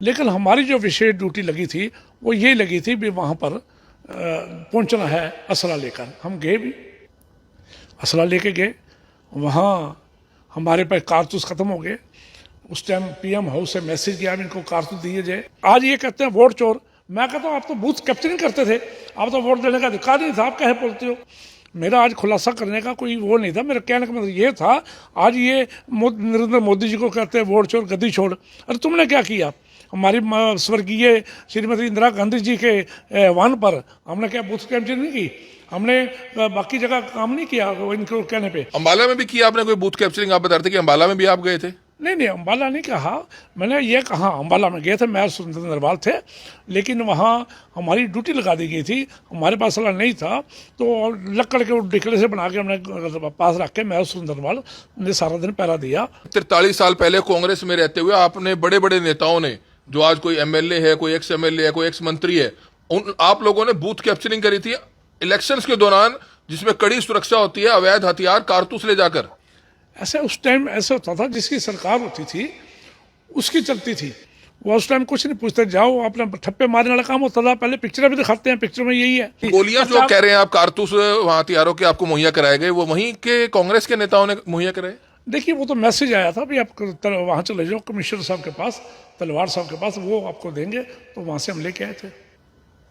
लेकिन हमारी जो विशेष ड्यूटी लगी थी वो ये लगी थी भी वहाँ पर पहुँचना है असला लेकर। हम गए भी, असला लेके गए। वहाँ हमारे पास कारतूस ख़त्म हो गए। उस टाइम पीएम हाउस से मैसेज किया इनको कारतूस दिए जाए। आज ये कहते हैं वोट चोर। मैं कहता हूँ आप तो बूथ कैप्चरिंग करते थे, आप तो वोट देने का अधिकार नहीं था, आप कहे बोलते हो। मेरा आज खुलासा करने का कोई वो नहीं था। मेरा कहने का मतलब ये था, आज ये नरेंद्र मोदी जी को कहते हैं वोट चोर गद्दी छोड़। अरे तुमने क्या किया? हमारी स्वर्गीय श्रीमती इंदिरा गांधी जी के आह्वान पर हमने क्या बूथ कैप्चरिंग नहीं की? हमने बाकी जगह काम नहीं किया इनको कहने पे। अंबाला में भी किया आपने कोई बूथ कैप्चरिंग? आप बता रहे थे कि अंबाला में भी आप गए थे। नहीं, अंबाला नहीं कहा मैंने, ये कहा अंबाला में गए थे, मैं सुरेंद्र नरवाल थे, लेकिन वहाँ हमारी ड्यूटी लगा दी गई थी। हमारे पास सलाह नहीं था तो लकड़ के डिकले से बना के हमने पास रख के मैं सुरेंद्र नरवाल ने सारा दिन पहरा दिया। 43 साल पहले कांग्रेस में रहते हुए आपने बड़े बड़े नेताओं ने, जो आज कोई एमएलए है, कोई एक्स एमएलए है, कोई एक्स मंत्री है, आप लोगों ने बूथ कैप्चरिंग करी थी इलेक्शंस के दौरान, जिसमें कड़ी सुरक्षा होती है, अवैध हथियार कारतूस ले जाकर। ऐसे उस टाइम ऐसे होता था, जिसकी सरकार होती थी उसकी चलती थी, वो उस टाइम कुछ नहीं पूछते, जाओ अपना ठप्पे मारने वाला काम होता था। पहले पिक्चर भी दिखाते हैं, पिक्चर में यही है। गोलियां जो कह रहे हैं आप, कारतूस वहां हथियारों के आपको मुहैया कराए गए, वो वहीं के कांग्रेस के नेताओं ने मुहैया कराए? देखिए, वो तो मैसेज आया था भी आप वहाँ चले जाओ कमिश्नर साहब के पास, तलवार साहब के पास, वो आपको देंगे, तो वहाँ से हम लेके आए थे।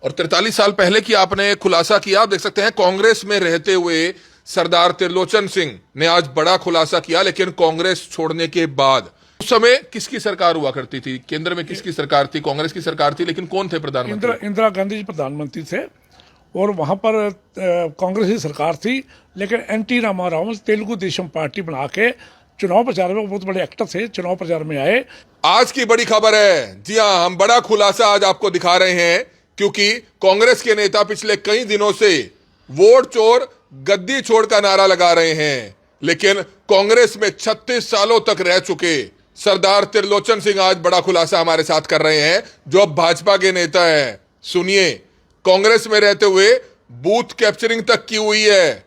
और 43 साल पहले की आपने खुलासा किया। आप देख सकते हैं कांग्रेस में रहते हुए सरदार त्रिलोचन सिंह ने आज बड़ा खुलासा किया, लेकिन कांग्रेस छोड़ने के बाद उस समय किसकी सरकार हुआ करती थी? केंद्र में किसकी सरकार थी? कांग्रेस की सरकार थी, लेकिन कौन थे प्रधानमंत्री? इंदिरा गांधी जी प्रधानमंत्री थे और वहां पर कांग्रेस की सरकार थी, लेकिन एनटी रामाराव तेलुगु देशम पार्टी बना के चुनाव प्रचार में बहुत बड़े एक्टर थे, चुनाव प्रचार में आए। आज की बड़ी खबर है, जी हां, हम बड़ा खुलासा आज आपको दिखा रहे हैं, क्योंकि कांग्रेस के नेता पिछले कई दिनों से वोट चोर गद्दी छोड़ का नारा लगा रहे हैं, लेकिन कांग्रेस में 36 सालों तक रह चुके सरदार त्रिलोचन सिंह आज बड़ा खुलासा हमारे साथ कर रहे हैं, जो अब भाजपा के नेता हैं। सुनिए, कांग्रेस में रहते हुए बूथ कैप्चरिंग तक की हुई है,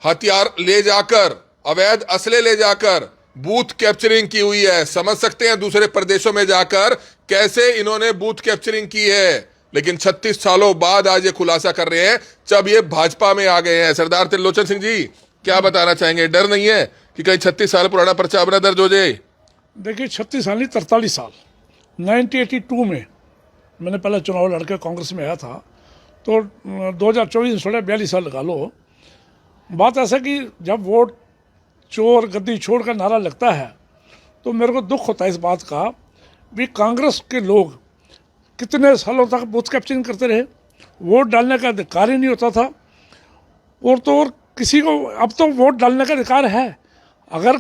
हथियार ले जाकर, अवैध असले ले जाकर बूथ कैप्चरिंग की हुई है। समझ सकते हैं दूसरे प्रदेशों में जाकर कैसे इन्होंने बूथ कैप्चरिंग की है, लेकिन 36 सालों बाद आज ये खुलासा कर रहे हैं, जब ये भाजपा में आ गए हैं। सरदार त्रिलोचन सिंह जी, क्या बताना चाहेंगे? डर नहीं है कि कहीं 36 साल पुराना पर्चा अपना दर्ज हो जाए? देखिए, 36 साल नहीं, 43 साल। 1982 में मैंने पहले चुनाव लड़के कांग्रेस में आया था, तो 2024 में 42 साल लगा लो। बात ऐसा कि जब वोट चोर गद्दी छोड़ कर नारा लगता है तो मेरे को दुख होता है इस बात का भी कांग्रेस के लोग कितने सालों तक बूथ कैप्चरिंग करते रहे, वोट डालने का अधिकार ही नहीं होता था। और किसी को अब तो वोट डालने का अधिकार है, अगर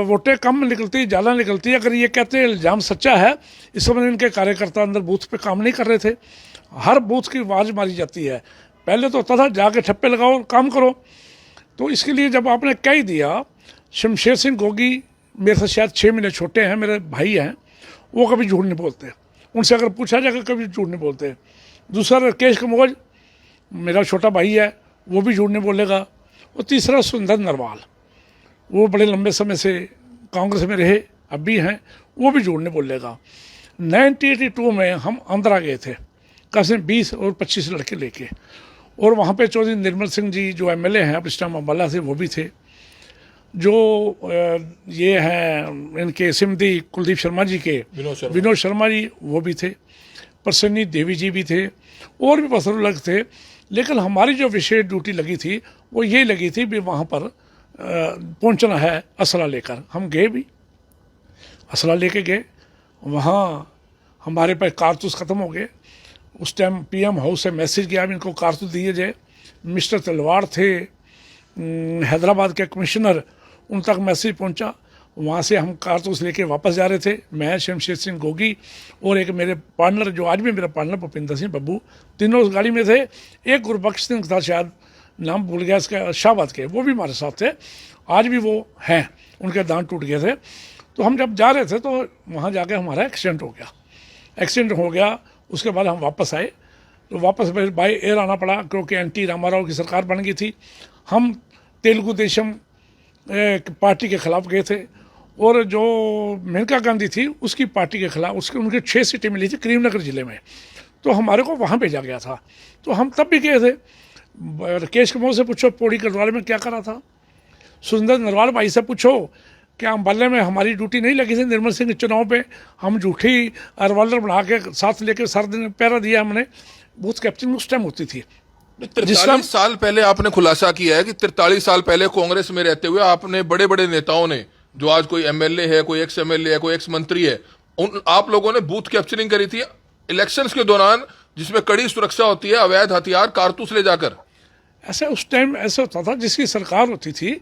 वोटें कम निकलती ज़्यादा निकलती, अगर ये कहते हैं इल्ज़ाम सच्चा है, इस समय इनके कार्यकर्ता अंदर बूथ पे काम नहीं कर रहे थे, हर बूथ की आवाज़ मारी जाती है। पहले तो होता था जाके ठप्पे लगाओ काम करो। तो इसके लिए जब आपने कह ही दिया, शमशेर सिंह गोगी मेरे से शायद 6 महीने छोटे हैं, मेरे भाई हैं, वो कभी झूठ नहीं बोलते, उनसे अगर पूछा जाएगा कभी झूठ नहीं बोलते। दूसरा राकेश कमोज मेरा छोटा भाई है, वो भी झूठ नहीं बोलेगा। और तीसरा सुरेंद्र नरवाल, वो बड़े लंबे समय से कांग्रेस में रहे, अब भी हैं, वो भी झूठ नहीं बोलेगा। 1982 में हम आंध्रा गए थे, कम 20 और 25 लड़के लेके, और वहाँ पे चौधरी निर्मल सिंह जी जो एमएलए हैं अब इस टाइम अम्बाला से, वो भी थे। जो ये हैं इनके सिमधी कुलदीप शर्मा जी के विनोद शर्मा जी, वो भी थे। प्रसन्नी देवी जी भी थे, और भी बहुत लोग थे। लेकिन हमारी जो विशेष ड्यूटी लगी थी वो ये लगी थी भी वहाँ पर पहुँचना है असला लेकर। हम गए भी, असला लेके गए। वहाँ हमारे पास कारतूस ख़त्म हो गए। उस टाइम पीएम हाउस से मैसेज किया इनको कारतूस दिए जाए। मिस्टर तलवार थे हैदराबाद के कमिश्नर, उन तक मैसेज पहुंचा। वहाँ से हम कारतूस लेके वापस जा रहे थे, मैं, शमशेर सिंह गोगी और एक मेरे पार्टनर, जो आज भी मेरा पार्टनर भूपिंदर सिंह बब्बू, तीनों उस गाड़ी में थे। एक गुरबख्श सिंह था, शायद नाम भूल गया इसका, शाहबाद के, वो भी हमारे साथ थे, आज भी वो हैं, उनके दांत टूट गए थे। तो हम जब जा रहे थे तो वहाँ जाके हमारा एक्सीडेंट हो गया। उसके बाद हम वापस आए, तो वापस बाई एयर आना पड़ा, क्योंकि एनटी रामाराव की सरकार बन गई थी। हम तेलुगु देशम पार्टी के खिलाफ गए थे और जो मेनका गांधी थी उसकी पार्टी के खिलाफ उसके उनके 6 सीटें मिली थी करीमनगर जिले में, तो हमारे को वहाँ भेजा गया था। तो हम तब भी गए थे। राकेश कुमार से पूछो पौड़ी गढ़वाल में क्या करा था, सुंदर नरवाल भाई से पूछो क्या अम्बाले में हमारी ड्यूटी नहीं लगी थी निर्मल सिंह के चुनाव पे, हम झूठी रिवॉल्वर बना के साथ लेके सारा दिन पहरा दिया हमने। बूथ कैप्चरिंग उस टाइम होती थी। 43 साल पहले आपने खुलासा किया है कि 43 साल पहले कांग्रेस में रहते हुए आपने बड़े बड़े नेताओं ने, जो आज कोई एमएलए है, कोई एक्स एमएलए है, कोई एक्स मंत्री है, उन आप लोगों ने बूथ कैप्चरिंग करी थी इलेक्शंस के दौरान, जिसमें कड़ी सुरक्षा होती है, अवैध हथियार कारतूस ले जाकर। ऐसे उस टाइम ऐसा होता था जिसकी सरकार होती थी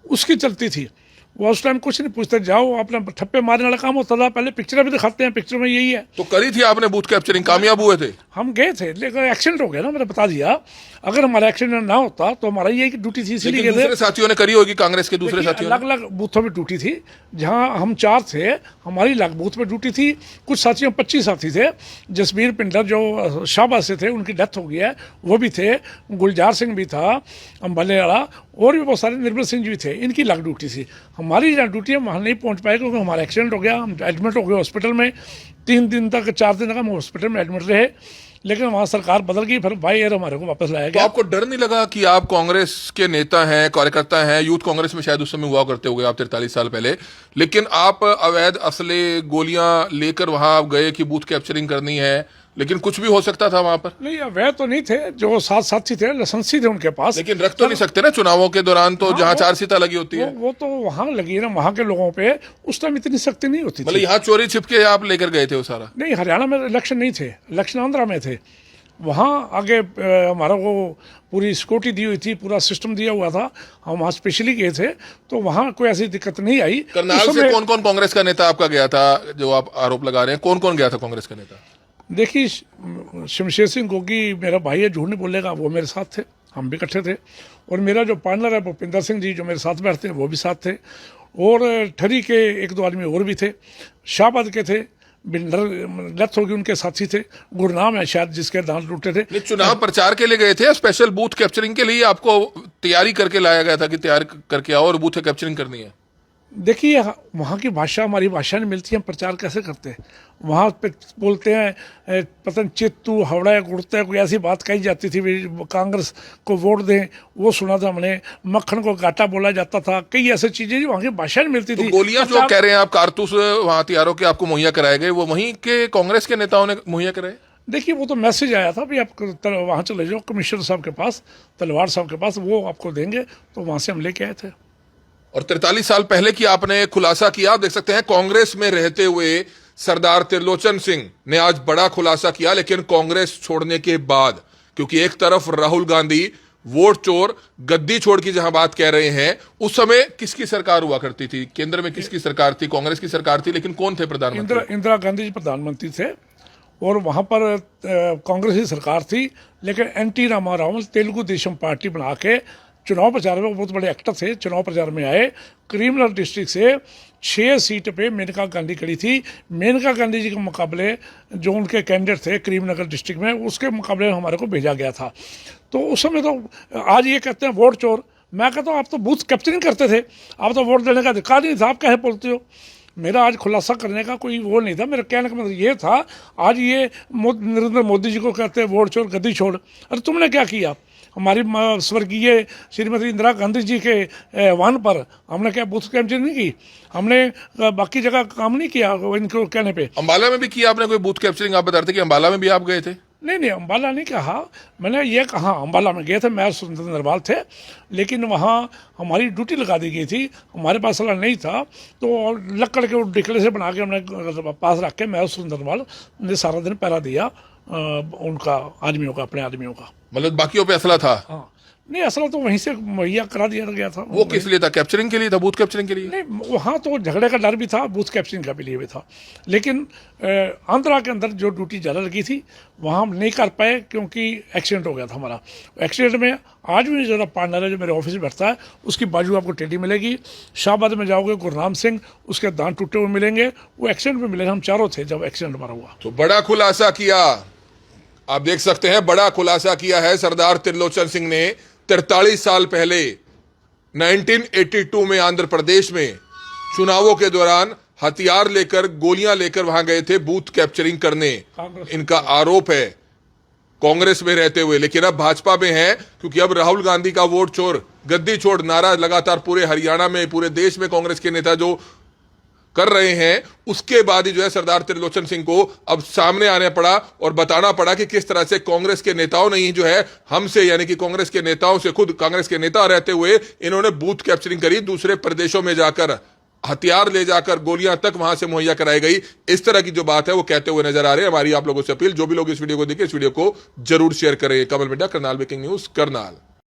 उसकी चलती थी, वो उस टाइम कुछ नहीं पूछते, जाओ अपना ठप्पे मारने वाला काम होता था। पहले पिक्चर भी दिखाते हैं, पिक्चर में यही है। तो करी थी आपने बूथ कैप्चरिंग, कामयाब हुए थे? हम गए थे लेकिन एक्सीडेंट हो गया ना, मैंने बता दिया। अगर हमारा एक्सीडेंट ना होता तो हमारा यही ड्यूटी थी, इसीलिए गए थे। दूसरे साथियों ने करी होगी, कांग्रेस के दूसरे साथियों ने अलग अलग बूथों में ड्यूटी थी। जहां हम 4 थे हमारी अलग बूथ में ड्यूटी थी। कुछ साथियों 25 साथी थे। जसबीर पिंडर जो शाहबाद से थे उनकी डेथ हो गई है, वो भी थे। गुलजार सिंह भी था अम्बाले वाला, और भी बहुत सारे, निर्मल सिंह जी भी थे। इनकी अलग ड्यूटी थी। हमारी जहाँ ड्यूटी हम वहाँ नहीं पहुँच पाए क्योंकि हमारा एक्सीडेंट हो गया। हम एडमिट हो गए हॉस्पिटल में। 3 दिन तक 4 दिन तक हम हॉस्पिटल में एडमिट रहे, लेकिन वहाँ सरकार बदल गई, फिर भाई यार हमारे को वापस लाया तो गया। आपको डर नहीं लगा कि आप कांग्रेस के नेता हैं, कार्यकर्ता हैं, यूथ कांग्रेस में शायद उस समय हुआ करते होंगे आप 43 साल पहले, लेकिन आप अवैध असले गोलियां लेकर वहां आप गए कि बूथ कैप्चरिंग करनी है, लेकिन कुछ भी हो सकता था वहां पर? नहीं, अवैध तो नहीं थे, जो साथी थे लाइसेंसी थे उनके पास। लेकिन रख तो नहीं सकते ना चुनावों के दौरान, तो जहां चारसीता लगी होती है। वो तो वहाँ लगी ना, वहाँ के लोगों पे उस टाइम इतनी सख्ती नहीं होती मतलब थी। यहाँ चोरी छिपके आप लेकर गए थे वो सारा? नहीं, हरियाणा में इलेक्शन नहीं थे, इलेक्शन आंध्रा में थे। वहाँ आगे हमारा वो पूरी सिक्योरिटी दी हुई थी, पूरा सिस्टम दिया हुआ था। हम वहाँ स्पेशली गए थे, तो वहाँ कोई ऐसी दिक्कत नहीं आई। करनाल से कौन कौन कांग्रेस का नेता आपका गया था, जो आप आरोप लगा रहे हैं? कौन कौन गया था कांग्रेस का नेता? देखिए, शमशेर सिंह गोगी मेरा भाई है, झूठ नहीं बोलेगा, वो मेरे साथ थे, हम भी इकट्ठे थे। और मेरा जो पार्टनर है भूपिंदर सिंह जी, जो मेरे साथ बैठते हैं, वो भी साथ थे। और ठरी के 1-2 आदमी और भी थे, शाहबाद के थे, बिल्डर डेथ होगी उनके साथी थे, गुरनाम है शायद जिसके दांत टूटे थे। चुनाव प्रचार के लिए गए थे, स्पेशल बूथ कैप्चरिंग के लिए आपको तैयारी करके लाया गया था कि तैयार करके आओ और बूथ कैप्चरिंग करनी है? देखिए, वहाँ की भाषा हमारी भाषा नहीं मिलती, हम प्रचार कैसे करते हैं? वहाँ पे बोलते हैं पता नहीं चित्तू हवड़ा गुड़ता है, कोई ऐसी बात कही जाती थी, कांग्रेस को वोट दें, वो सुना था हमने। मक्खन को घाटा बोला जाता था, कई ऐसी चीजें जो वहाँ की भाषा नहीं मिलती थी। गोलियां जो कह रहे हैं आप, कारतूस वहाँ हथियारों के आपको मुहैया कराए गए, वो वहीं के कांग्रेस के नेताओं ने मुहैया कराए? देखिए, वो तो मैसेज आया था भी आप वहाँ चले जाओ कमिश्नर साहब के पास, तलवार साहब के पास, वो आपको देंगे, तो वहाँ से हम लेके आए थे। और 43 साल पहले की आपने खुलासा किया। आप देख सकते हैं कांग्रेस में रहते हुए सरदार त्रिलोचन सिंह ने आज बड़ा खुलासा किया, लेकिन कांग्रेस छोड़ने के बाद, क्योंकि एक तरफ राहुल गांधी वोट चोर गद्दी छोड़ की जहां बात कह रहे हैं, उस समय किसकी सरकार हुआ करती थी? केंद्र में किसकी सरकार थी? कांग्रेस की सरकार थी, लेकिन कौन थे प्रधानमंत्री? इंदिरा गांधी जी प्रधानमंत्री थे, और वहाँ पर कांग्रेस की सरकार थी। लेकिन एनटी रामाराव तेलुगु देशम पार्टी बना के चुनाव प्रचार में, बहुत बड़े एक्टर थे, चुनाव प्रचार में आए। करीमनगर डिस्ट्रिक्ट से 6 सीट पे मेनका गांधी खड़ी थी। मेनका गांधी जी के मुकाबले जो उनके कैंडिडेट थे करीमनगर डिस्ट्रिक्ट में, उसके मुकाबले में हमारे को भेजा गया था। तो उस समय तो आज ये कहते हैं वोट चोर, मैं कहता हूँ आप तो बूथ कैप्चरिंग करते थे, आप तो वोट देने का अधिकार नहीं था, आप कैसे बोलते हो? मेरा आज खुलासा करने का कोई वो नहीं था। मेरा कहने का मतलब ये था, आज ये नरेंद्र मोदी जी को कहते हैं वोट चोर गद्दी छोड़। अरे तुमने क्या किया? हमारी स्वर्गीय श्रीमती इंदिरा गांधी जी के आह्वान पर हमने क्या बूथ कैप्चरिंग नहीं की? हमने बाकी जगह काम नहीं किया इनको कहने पे। अंबाला में भी किया आपने कोई बूथ कैप्चरिंग? आप बता रहे थे कि अंबाला में भी आप गए थे। नहीं, अंबाला नहीं कहा मैंने, ये कहा अंबाला में गए थे, मैं सुंदर नरवाल थे, लेकिन वहाँ हमारी ड्यूटी लगा दी गई थी, हमारे पास सलाह नहीं था, तो लकड़ के डिकले से बना के हमने पास रख के मैं सुंदर नरवाल ने सारा दिन पहरा दिया उनका आदमियों का, अपने आदमियों का। मतलब बाकियों पे असला था? हाँ, नहीं, असला तो वहीं से मुहैया करा दिया गया था। वो किस लिए था? कैप्चरिंग के लिए था? बूथ कैप्चरिंग के लिए? नहीं, वहाँ तो झगड़े का डर भी था, बूथ कैप्चरिंग का भी लिए भी था, लेकिन आंध्रा के अंदर जो ड्यूटी ज़्यादा लगी थी वहाँ हम नहीं कर पाए क्योंकि एक्सीडेंट हो गया था हमारा। एक्सीडेंट में आज भी ज़रा पार्टनर है जो मेरे ऑफिस में बैठता है, उसकी बाजू आपको टेढ़ी मिलेगी। शाहबाद में जाओगे गुरनाम सिंह, उसके दांत टूटे हुए मिलेंगे, वो एक्सीडेंट में मिले। हम 4 थे जब एक्सीडेंट हमारा हुआ। तो बड़ा खुलासा किया, आप देख सकते हैं, बड़ा खुलासा किया है सरदार त्रिलोचन सिंह ने। 43 साल पहले 1982 में आंध्र प्रदेश में चुनावों के दौरान हथियार लेकर, गोलियां लेकर वहां गए थे बूथ कैप्चरिंग करने, इनका आरोप है कांग्रेस में रहते हुए। लेकिन अब भाजपा में है, क्योंकि अब राहुल गांधी का वोट चोर, गद्दी छोड़ नारा लगातार पूरे हरियाणा में, पूरे देश में कांग्रेस के नेता जो कर रहे हैं, उसके बाद ही जो है सरदार त्रिलोचन सिंह को अब सामने आने पड़ा और बताना पड़ा कि किस तरह से कांग्रेस के नेताओं ने ही जो है हमसे, यानी कि कांग्रेस के नेताओं से, खुद कांग्रेस के नेता रहते हुए इन्होंने बूथ कैप्चरिंग करी, दूसरे प्रदेशों में जाकर हथियार ले जाकर गोलियां तक वहां से मुहैया कराई गई। इस तरह की जो बात है वो कहते हुए नजर आ रहे हैं। हमारी आप लोगों से अपील, जो भी लोग इस वीडियो को देखें, इस वीडियो को जरूर शेयर करें। कमल मिड्डा, करनाल ब्रेकिंग न्यूज, करनाल।